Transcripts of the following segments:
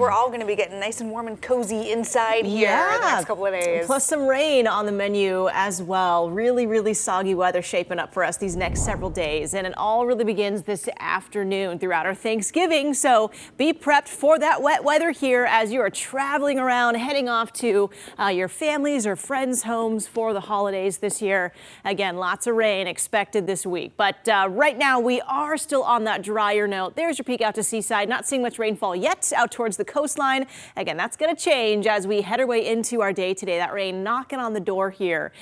we're all going to be getting nice and warm and cozy inside here in the next couple of days. Plus some rain on the menu as well. Really soggy weather shaping up for us these next several days. And it all really begins this afternoon throughout our Thanksgiving. So be prepped for that wet weather here as you are traveling around, heading off to your families or friends' homes for the holidays this year. Again, lots of rain expected this week. But right now we are still on that drier note. There's your peek out to Seaside. Not seeing much rainfall yet out towards the coastline. Again, that's going to change as we head our way into our day today. That rain knocking on the door here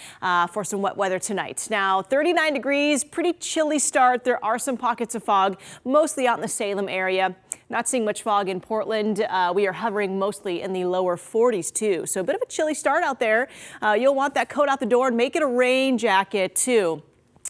for some wet weather tonight. Now 39 degrees, pretty chilly start. There are some pockets of fog, mostly out in the Salem area. Not seeing much fog in Portland. We are hovering mostly in the lower 40s too. So a bit of a chilly start out there. You'll want that coat out the door and make it a rain jacket too.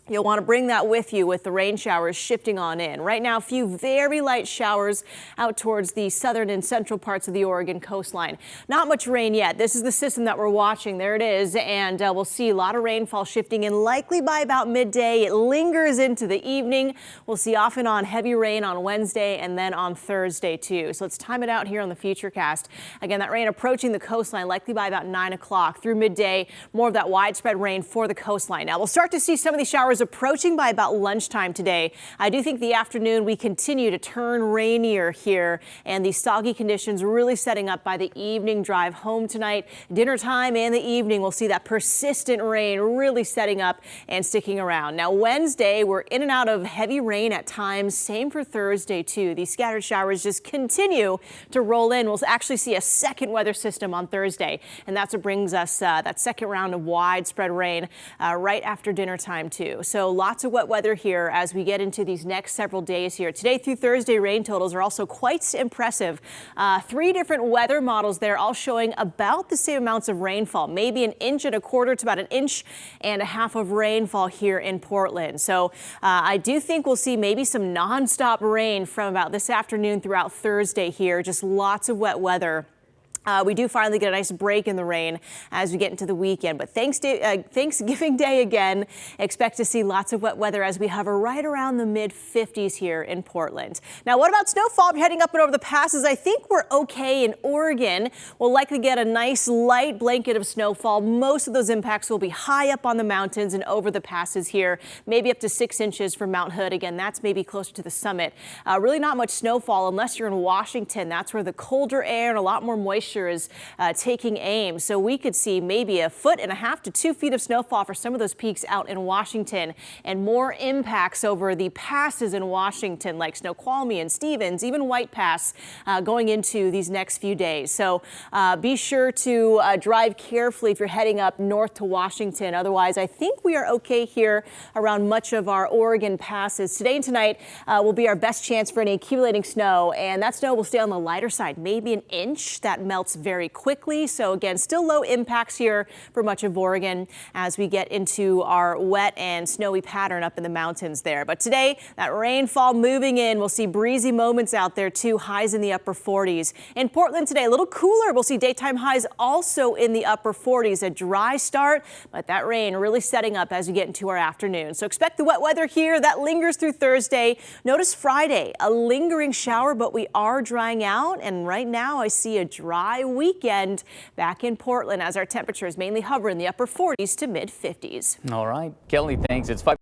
You'll want to bring that with you with the rain showers shifting on in. Right now, a few very light showers out towards the southern and central parts of the Oregon coastline. Not much rain yet. This is the system that we're watching. There it is. And we'll see a lot of rainfall shifting in likely by about midday. It lingers into the evening. We'll see off and on heavy rain on Wednesday and then on Thursday too. So let's time it out here on the Futurecast. Again, that rain approaching the coastline likely by about 9 o'clock through midday. More of that widespread rain for the coastline. Now we'll start to see some of these showers approaching by about lunchtime today. I do think the afternoon we continue to turn rainier here, and the soggy conditions really setting up by the evening drive home tonight. Dinner time and the evening we'll see that persistent rain really setting up and sticking around. Now Wednesday we're in and out of heavy rain at times. Same for Thursday too. These scattered showers just continue to roll in. We'll actually see a second weather system on Thursday, and that's what brings us that second round of widespread rain right after dinner time too. So lots of wet weather here as we get into these next several days here. Today through Thursday, rain totals are also quite impressive. 3 different weather models there, all showing about the same amounts of rainfall, maybe 1.25 inches to about 1.5 inches of rainfall here in Portland. So I do think we'll see maybe some nonstop rain from about this afternoon throughout Thursday here. Just lots of wet weather. We do finally get a nice break in the rain as we get into the weekend, but Thanksgiving Day again, expect to see lots of wet weather as we hover right around the mid-50s here in Portland. Now, what about snowfall? Heading up and over the passes, I think we're okay in Oregon. We'll likely get a nice light blanket of snowfall. Most of those impacts will be high up on the mountains and over the passes here, maybe up to 6 inches for Mount Hood. Again, that's maybe closer to the summit. Really not much snowfall unless you're in Washington. That's where the colder air and a lot more moisture is taking aim. So we could see maybe 1.5 to 2 feet of snowfall for some of those peaks out in Washington, and more impacts over the passes in Washington like Snoqualmie and Stevens, even White Pass going into these next few days. So be sure to drive carefully if you're heading up north to Washington. Otherwise, I think we are okay here around much of our Oregon passes. Today and tonight will be our best chance for any accumulating snow, and that snow will stay on the lighter side, maybe 1 inch. That melts very quickly. So again, still low impacts here for much of Oregon as we get into our wet and snowy pattern up in the mountains there. But today, that rainfall moving in. We'll see breezy moments out there too, highs in the upper 40s. In Portland today, a little cooler. We'll see daytime highs also in the upper 40s. A dry start, but that rain really setting up as we get into our afternoon. So expect the wet weather here. That lingers through Thursday. Notice Friday, a lingering shower, but we are drying out. And right now I see a dry weekend back in Portland as our temperatures mainly hover in the upper 40s to mid 50s. All right, Kelly, thanks. It's 5.